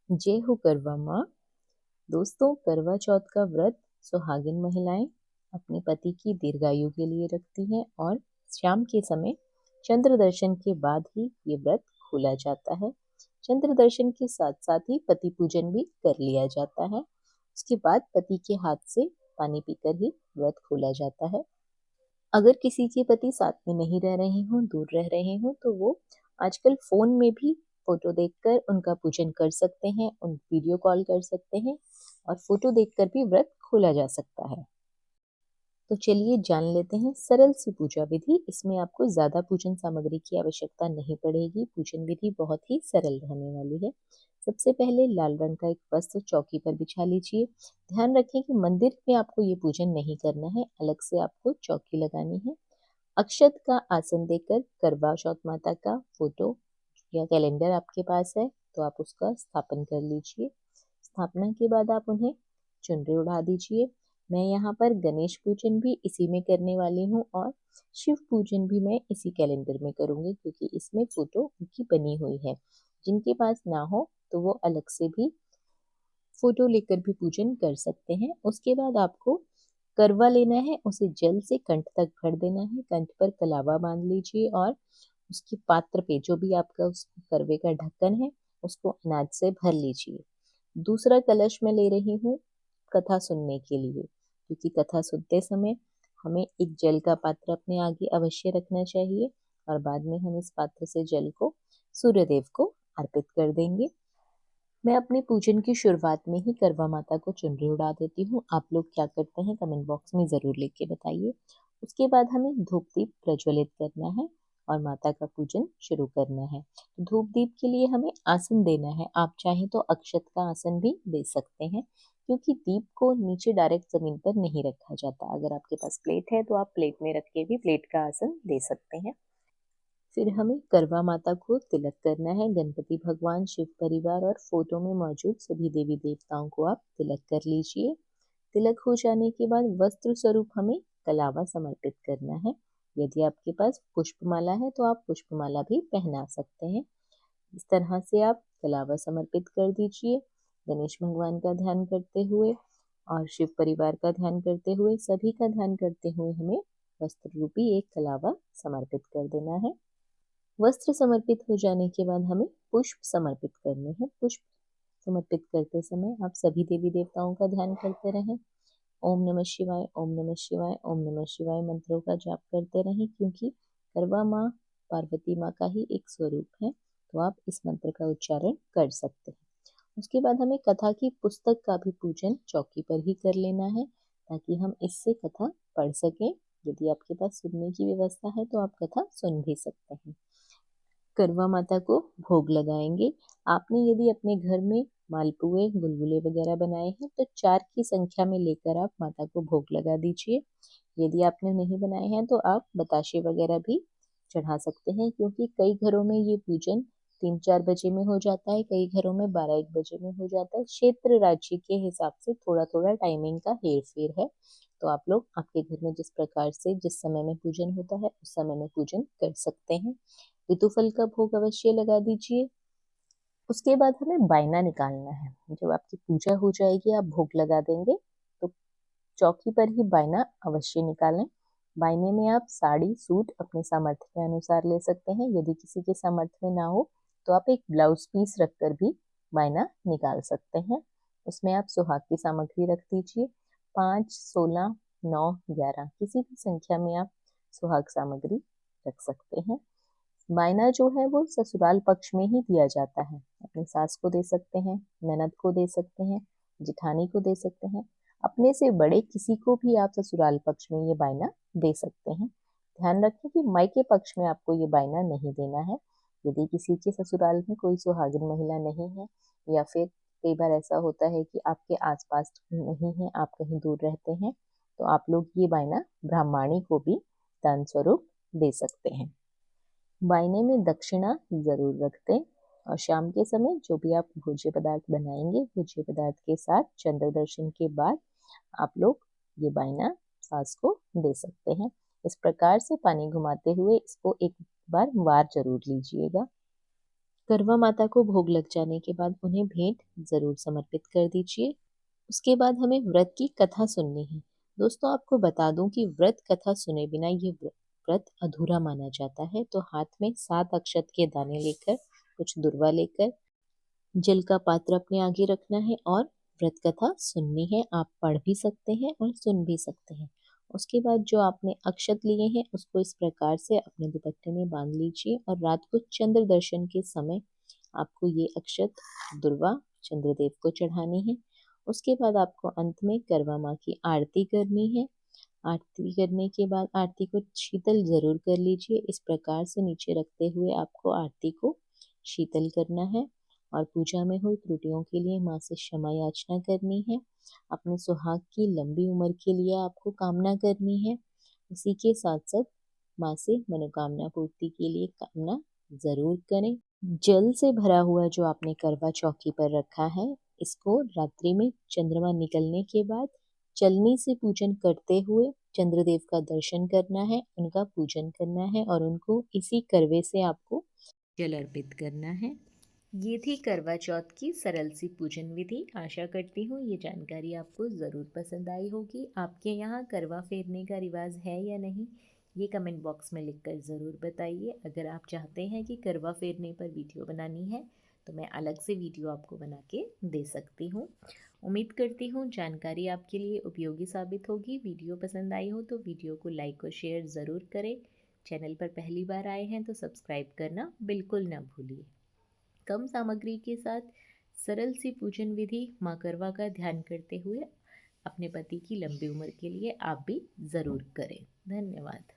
जय हो करवा माँ। दोस्तों, करवा चौथ का व्रत सुहागिन महिलाएं अपने पति की दीर्घायु के लिए रखती हैं और शाम के समय चंद्र दर्शन के बाद ही ये व्रत खोला जाता है। चंद्र दर्शन के साथ साथ ही पति पूजन भी कर लिया जाता है। उसके बाद पति के हाथ से पानी पीकर ही व्रत खोला जाता है। अगर किसी के पति साथ में नहीं रह रहे हों, दूर रह रहे हों, तो वो आजकल फोन में भी फोटो देखकर उनका पूजन कर सकते हैं, उन वीडियो कॉल कर सकते हैं और फोटो देखकर भी व्रत खोला जा सकता है। तो चलिए जान लेते हैं सरल सी पूजा विधि। इसमें आपको ज्यादा पूजन सामग्री की आवश्यकता नहीं पड़ेगी। पूजन विधि बहुत ही सरल रहने वाली है। सबसे पहले लाल रंग का एक वस्त्र चौकी पर बिछा लीजिए। ध्यान रखें कि मंदिर में आपको ये पूजन नहीं करना है, अलग से आपको चौकी लगानी है। अक्षत का आसन देकर करवा चौथ माता का फोटो या कैलेंडर आपके पास है तो आप उसका स्थापन कर लीजिए। स्थापना के बाद आप उन्हें चुनरी उड़ा दीजिए। मैं यहाँ पर गणेश पूजन भी इसी में करने वाली हूँ और शिव पूजन भी मैं इसी कैलेंडर में करूँगी, क्योंकि इसमें फोटो उनकी बनी हुई है। जिनके पास ना हो तो वो अलग से भी फोटो लेकर भी पूजन कर सकते हैं। उसके बाद आपको करवा लेना है, उसे जल से कंठ तक भर देना है। कंठ पर कलावा बांध लीजिए और उसके पात्र पे जो भी आपका उस करवे का ढक्कन है उसको अनाज से भर लीजिए। दूसरा कलश मैं ले रही हूँ कथा सुनने के लिए, क्योंकि कथा सुनते समय हमें एक जल का पात्र अपने आगे अवश्य रखना चाहिए और बाद में हम इस पात्र से जल को सूर्य देव को अर्पित कर देंगे। मैं अपने पूजन की शुरुआत में ही करवा माता को चुनरी उड़ा देती हूँ। आप लोग क्या करते हैं कमेंट बॉक्स में जरूर लिख के बताइए। उसके बाद हमें धूप दीप प्रज्वलित करना है और माता का पूजन शुरू करना है। तो धूप दीप के लिए हमें आसन देना है। आप चाहें तो अक्षत का आसन भी दे सकते हैं, क्योंकि दीप को नीचे डायरेक्ट जमीन पर नहीं रखा जाता। अगर आपके पास प्लेट है तो आप प्लेट में रख के भी प्लेट का आसन दे सकते हैं। फिर हमें करवा माता को तिलक करना है। गणपति भगवान, शिव परिवार और फोटो में मौजूद सभी देवी देवताओं को आप तिलक कर लीजिए। तिलक हो जाने के बाद वस्त्र स्वरूप हमें कलावा समर्पित करना है। यदि आपके पास पुष्पमाला है तो आप पुष्पमाला भी पहना सकते हैं। इस तरह से आप कलावा समर्पित कर दीजिए। गणेश भगवान का ध्यान करते हुए और शिव परिवार का ध्यान करते हुए, सभी का ध्यान करते हुए हमें वस्त्र रूपी एक कलावा समर्पित कर देना है। वस्त्र समर्पित हो जाने के बाद हमें पुष्प समर्पित करने हैं। पुष्प समर्पित करते समय आप सभी देवी देवताओं का ध्यान करते रहें। ओम नमः शिवाय, ओम नमः शिवाय, ओम नमः शिवाय मंत्रों का जाप करते रहें, क्योंकि करवा माँ पार्वती माँ का ही एक स्वरूप है। तो आप इस मंत्र का उच्चारण कर सकते हैं। उसके बाद हमें कथा की पुस्तक का भी पूजन चौकी पर ही कर लेना है, ताकि हम इससे कथा पढ़ सकें। यदि आपके पास सुनने की व्यवस्था है तो आप कथा सुन भी सकते हैं। करवा माता को भोग लगाएंगे। आपने यदि अपने घर में मालपुए, गुलगुले वगैरह बनाए हैं तो 4 की संख्या में लेकर आप माता को भोग लगा दीजिए। यदि आपने नहीं बनाए हैं तो आप बताशे वगैरह भी चढ़ा सकते हैं, क्योंकि कई घरों में ये पूजन 3-4 बजे में हो जाता है, कई घरों में 12-1 बजे में हो जाता है। क्षेत्र राज्य के हिसाब से थोड़ा थोड़ा टाइमिंग का हेर फेर है। तो आप लोग आपके घर में जिस प्रकार से जिस समय में पूजन होता है उस समय में पूजन कर सकते हैं। ऋतुफल का भोग अवश्य लगा दीजिए। उसके बाद हमें बायना निकालना है। जब आपकी पूजा हो जाएगी, आप भोग लगा देंगे तो चौकी पर ही बायना अवश्य निकालें। बायने में आप साड़ी, सूट अपने सामर्थ्य के अनुसार ले सकते हैं। यदि किसी के सामर्थ्य में ना हो तो आप एक ब्लाउज पीस रखकर भी बायना निकाल सकते हैं। उसमें आप सुहाग की सामग्री रख दीजिए। 5, 16, 9, 11 किसी भी संख्या में आप सुहाग सामग्री रख सकते हैं। मायना जो है वो ससुराल पक्ष में ही दिया जाता है। अपनी सास को दे सकते हैं, ननद को दे सकते हैं, जिठानी को दे सकते हैं। अपने से बड़े किसी को भी आप ससुराल पक्ष में ये बायना दे सकते हैं। ध्यान रखें कि मायके पक्ष में आपको ये बायना नहीं देना है। यदि किसी के ससुराल में कोई सुहागिन महिला नहीं है, या फिर कई बार ऐसा होता है कि आपके आसपास नहीं है, आप कहीं दूर रहते हैं, तो आप लोग ये बायना ब्राह्मणी को भी दान स्वरूप दे सकते हैं। वाइने में दक्षिणा जरूर रख दें और शाम के समय जो भी आप भोज्य पदार्थ बनाएंगे, भोज्य पदार्थ के साथ चंद्र दर्शन के बाद आप लोग ये बायना सास को दे सकते हैं। इस प्रकार से पानी घुमाते हुए इसको एक बार वार जरूर लीजिएगा। करवा माता को भोग लग जाने के बाद उन्हें भेंट ज़रूर समर्पित कर दीजिए। उसके बाद हमें व्रत की कथा सुननी है। दोस्तों, आपको बता दूं कि व्रत कथा सुने बिना ये व्रत अधूरा माना जाता है। तो हाथ में 7 अक्षत के दाने लेकर, कुछ दुर्वा लेकर, जल का पात्र अपने आगे रखना है और व्रत कथा सुननी है। आप पढ़ भी सकते हैं और सुन भी सकते हैं। उसके बाद जो आपने अक्षत लिए हैं उसको इस प्रकार से अपने दुपट्टे में बांध लीजिए और रात को चंद्र दर्शन के समय आपको ये अक्षत दुर्वा चंद्रदेव को चढ़ानी है। उसके बाद आपको अंत में करवा माँ की आरती करनी है। आरती करने के बाद आरती को शीतल जरूर कर लीजिए। इस प्रकार से नीचे रखते हुए आपको आरती को शीतल करना है और पूजा में हुई त्रुटियों के लिए माँ से क्षमा याचना करनी है। अपने सुहाग की लंबी उम्र के लिए आपको कामना करनी है। इसी के साथ साथ माँ से मनोकामना पूर्ति के लिए कामना जरूर करें। जल से भरा हुआ जो आपने करवा चौकी पर रखा है, इसको रात्रि में चंद्रमा निकलने के बाद चलनी से पूजन करते हुए चंद्रदेव का दर्शन करना है, उनका पूजन करना है और उनको इसी करवे से आपको जल अर्पित करना है। ये थी करवा चौथ की सरल सी पूजन विधि। आशा करती हूँ ये जानकारी आपको ज़रूर पसंद आई होगी। आपके यहाँ करवा फेरने का रिवाज है या नहीं, ये कमेंट बॉक्स में लिखकर ज़रूर बताइए। अगर आप चाहते हैं कि करवा फेरने पर वीडियो बनानी है तो मैं अलग से वीडियो आपको बना के दे सकती हूँ। उम्मीद करती हूँ जानकारी आपके लिए उपयोगी साबित होगी। वीडियो पसंद आई हो तो वीडियो को लाइक और शेयर ज़रूर करें। चैनल पर पहली बार आए हैं तो सब्सक्राइब करना बिल्कुल ना भूलिए। कम सामग्री के साथ सरल सी पूजन विधि माँ करवा का ध्यान करते हुए अपने पति की लंबी उम्र के लिए आप भी ज़रूर करें। धन्यवाद।